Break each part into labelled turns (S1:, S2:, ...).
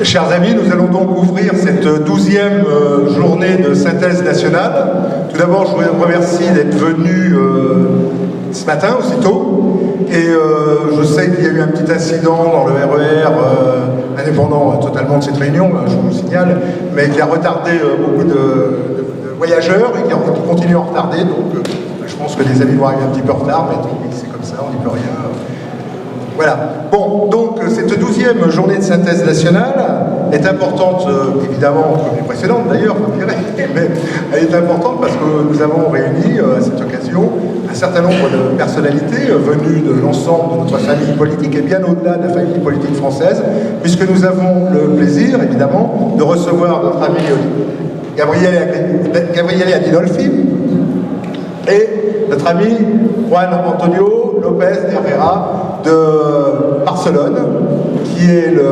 S1: Chers amis, nous allons donc ouvrir cette 12e journée de synthèse nationale. Tout d'abord, je vous remercie d'être venus ce matin aussitôt. Et je sais qu'il y a eu un petit incident dans le RER, indépendant totalement de cette réunion, je vous le signale, mais qui a retardé beaucoup de voyageurs et qui continue à en retarder. Donc je pense que les amis vont arriver un petit peu en retard, mais tant pis, c'est comme ça, on n'y peut rien. Voilà. Bon, donc cette 12e journée de synthèse nationale est importante, évidemment, comme les précédentes d'ailleurs, vous me direz, mais elle est importante parce que nous avons réuni à cette occasion un certain nombre de personnalités venues de l'ensemble de notre famille politique et bien au-delà de la famille politique française, puisque nous avons le plaisir, évidemment, de recevoir notre ami Gabriele Adinolfi et notre ami Juan Antonio López de Herrera de Barcelone, qui est le...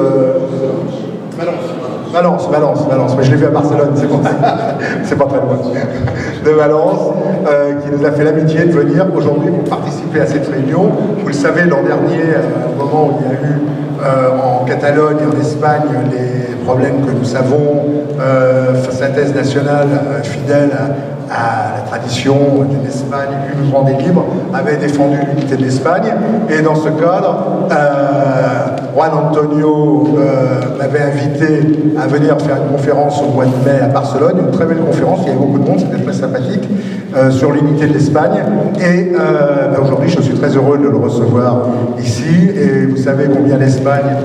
S1: Valence, mais je l'ai vu à Barcelone, c'est bon. C'est pas très loin. De Valence, qui nous a fait l'amitié de venir aujourd'hui pour participer à cette réunion. Vous le savez, l'an dernier, au moment où il y a eu en Catalogne et en Espagne les problèmes que nous savons, synthèse nationale fidèle à la tradition d'une Espagne une grande et libre, avait défendu l'unité de l'Espagne. Et dans ce cadre, Juan Antonio m'avait invité à venir faire une conférence au mois de mai à Barcelone, une très belle conférence, il y avait beaucoup de monde, c'était très sympathique, sur l'unité de l'Espagne. Et aujourd'hui, je suis très heureux de le recevoir ici. Et vous savez combien l'Espagne,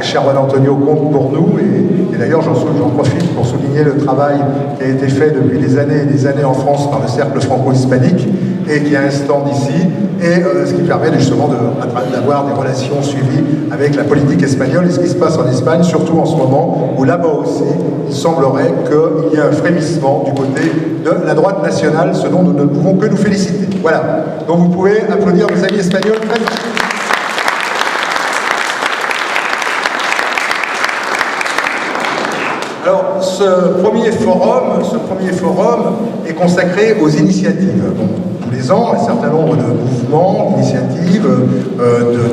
S1: cher Juan Antonio, compte pour nous. Et d'ailleurs, j'en profite pour souligner le travail qui a été fait depuis des années et des années en France par le Cercle franco-hispanique et qui a un stand ici, et ce qui permet justement d'avoir des relations suivies avec la politique espagnole et ce qui se passe en Espagne, surtout en ce moment où là-bas aussi, il semblerait qu'il y ait un frémissement du côté de la droite nationale, ce dont nous ne pouvons que nous féliciter. Voilà, donc vous pouvez applaudir mes amis espagnols. Alors, ce premier forum est consacré aux initiatives. Bon, tous les ans, un certain nombre de mouvements, d'initiatives,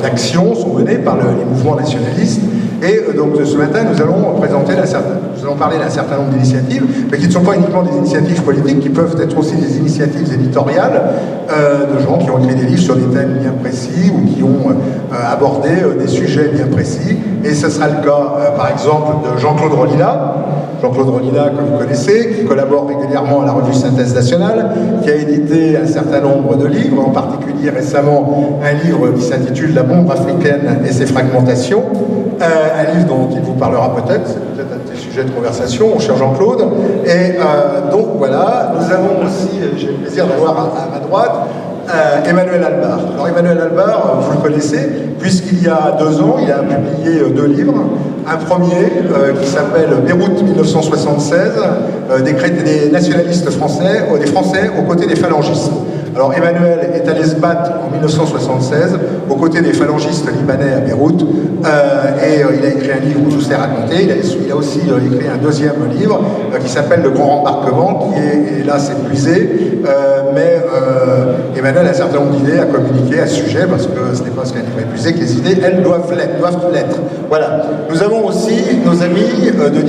S1: d'actions sont menées par les mouvements nationalistes. Et donc ce matin, nous allons parler d'un certain nombre d'initiatives, mais qui ne sont pas uniquement des initiatives politiques, qui peuvent être aussi des initiatives éditoriales de gens qui ont écrit des livres sur des thèmes bien précis ou qui ont abordé des sujets bien précis. Et ce sera le cas, par exemple, de Jean-Claude Rollinat. Jean-Claude Rollinat, que vous connaissez, qui collabore régulièrement à la revue Synthèse Nationale, qui a édité un certain nombre de livres, en particulier récemment un livre qui s'intitule « La bombe africaine et ses fragmentations », un livre dont il vous parlera peut-être, c'est peut-être un de tes sujets de conversation, mon cher Jean-Claude. Et donc voilà, nous avons aussi, j'ai le plaisir d'avoir à ma droite, Emmanuel Albar. Alors Emmanuel Albar, vous le connaissez, puisqu'il y a 2 ans, il a publié 2 livres. Un premier qui s'appelle Beyrouth 1976, des nationalistes français, des Français aux côtés des phalangistes. Alors Emmanuel est allé se battre en 1976 aux côtés des phalangistes libanais à Beyrouth, et il a écrit un livre où tout s'est raconté. Il a aussi écrit un 2e livre qui s'appelle Le Grand Rembarquement, qui est hélas épuisé, mais Emmanuel a un certain nombre d'idées à communiquer à ce sujet, parce que ce n'est pas ce qu'un livre épuisé que les idées, elles doivent l'être. Voilà. Nous avons aussi nos amis de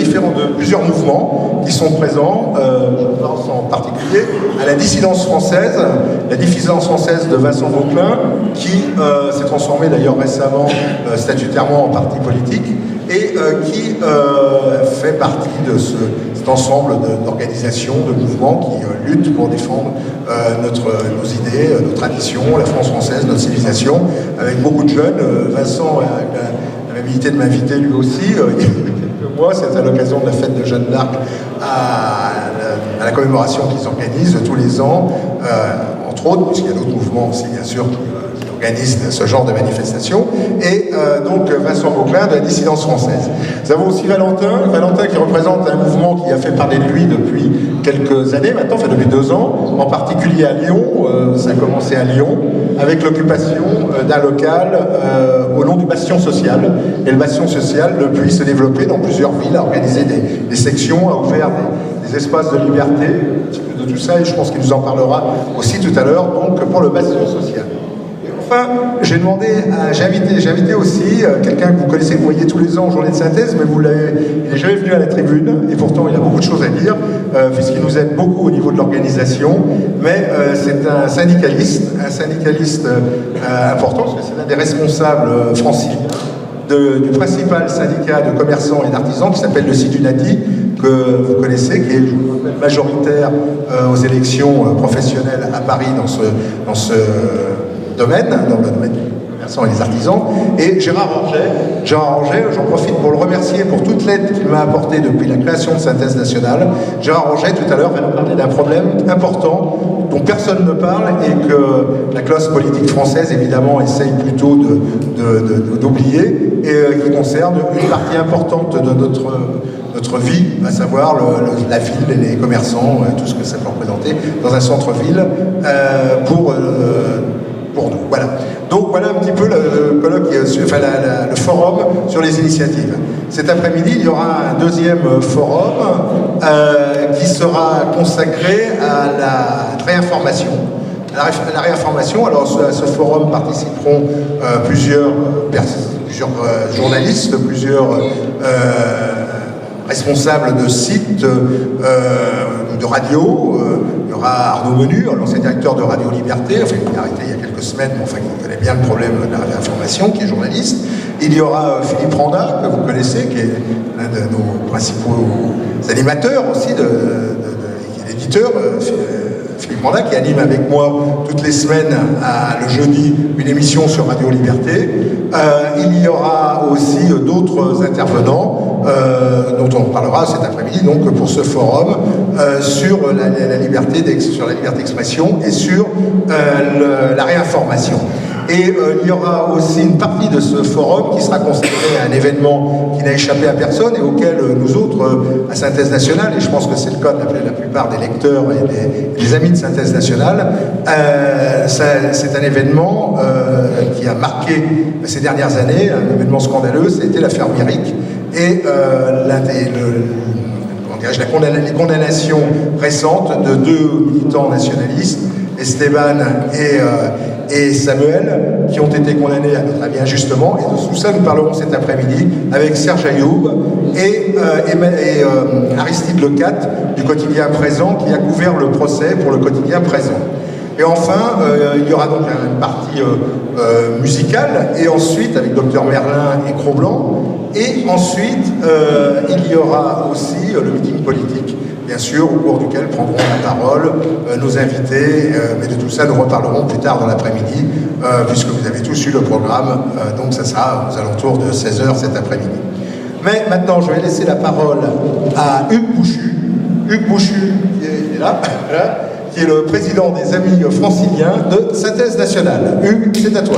S1: plusieurs mouvements qui sont présents, je pense en particulier à la dissidence française de Vincent Vauquelin, qui s'est transformé d'ailleurs récemment statutairement en parti politique, et qui fait partie de cet ensemble d'organisations, de mouvements qui luttent pour défendre nos idées, nos traditions, la France française, notre civilisation, avec beaucoup de jeunes. Vincent a l'amabilité de m'inviter lui aussi, il y a quelques mois, c'est à l'occasion de la fête de Jeanne d'Arc, à la commémoration qu'ils organisent tous les ans, entre autres, puisqu'il y a d'autres mouvements aussi, bien sûr, qui organisent ce genre de manifestations, et donc Vincent Vauquelin de la dissidence française. Nous avons aussi Valentin qui représente un mouvement qui a fait parler de lui depuis quelques années maintenant, enfin depuis 2 ans, en particulier à Lyon, ça a commencé à Lyon, avec l'occupation d'un local au nom du Bastion social. Et le Bastion social, depuis, s'est développé dans plusieurs villes, a organisé des sections, a ouvert des espaces de liberté, un petit peu de tout ça, et je pense qu'il nous en parlera aussi tout à l'heure, donc pour le Bastion social. Enfin, j'ai invité aussi quelqu'un que vous connaissez, que vous voyez tous les ans en journée de synthèse, mais il n'est jamais venu à la tribune, et pourtant il a beaucoup de choses à dire, puisqu'il nous aide beaucoup au niveau de l'organisation, mais c'est un syndicaliste important, parce que c'est l'un des responsables franciliens du principal syndicat de commerçants et d'artisans qui s'appelle le Sidunati, que vous connaissez, qui est majoritaire aux élections professionnelles à Paris dans ce domaine, dans le domaine des commerçants et des artisans. Et Gérard Orget, j'en profite pour le remercier pour toute l'aide qu'il m'a apportée depuis la création de Synthèse Nationale. Gérard Orget, tout à l'heure, va nous parler d'un problème important dont personne ne parle et que la classe politique française, évidemment, essaye plutôt d'oublier, et qui concerne une partie importante de notre vie, à savoir la ville et les commerçants, tout ce que ça peut représenter dans un centre-ville pour nous. Voilà. Donc voilà un petit peu le colloque, le forum sur les initiatives. Cet après-midi, il y aura un deuxième forum qui sera consacré à la réinformation. La réinformation, alors à ce forum participeront plusieurs journalistes, plusieurs responsables de sites, de radio. Il y aura Arnaud Menu, l'ancien directeur de Radio Liberté, enfin il a arrêté il y a quelques semaines, mais enfin qui connaît bien le problème de la réinformation, qui est journaliste. Il y aura Philippe Randa, que vous connaissez, qui est l'un de nos principaux animateurs aussi, qui est l'éditeur, Philippe Randa, qui anime avec moi toutes les semaines, le jeudi, une émission sur Radio Liberté. Il y aura aussi d'autres intervenants dont on parlera cet après-midi, donc pour ce forum, sur la liberté d'expression et sur la réinformation. Et il y aura aussi une partie de ce forum qui sera consacrée à un événement qui n'a échappé à personne et auquel nous autres, à Synthèse Nationale, et je pense que c'est le cas de la plupart des lecteurs et des amis de Synthèse Nationale, c'est un événement qui a marqué ces dernières années, un événement scandaleux, c'était l'affaire Méric, et les condamnations récentes de deux militants nationalistes, Esteban et Samuel, qui ont été condamnés à notre avis injustement. Et de tout ça, nous parlerons cet après-midi avec Serge Ayoub et Aristide Lecat du quotidien Présent, qui a couvert le procès pour le quotidien Présent. Et enfin, il y aura donc une partie musicale, et ensuite, avec Dr Merlin et Cro-Blanc, et ensuite, il y aura aussi le meeting politique, bien sûr, au cours duquel prendront la parole nos invités, mais de tout ça, nous reparlerons plus tard dans l'après-midi, puisque vous avez tous eu le programme, donc ça sera aux alentours de 16h cet après-midi. Mais maintenant, je vais laisser la parole à Hugues Bouchu. Hugues Bouchu, qui est là, voilà, qui est le président des Amis franciliens de Synthèse Nationale. Hugues, c'est à toi.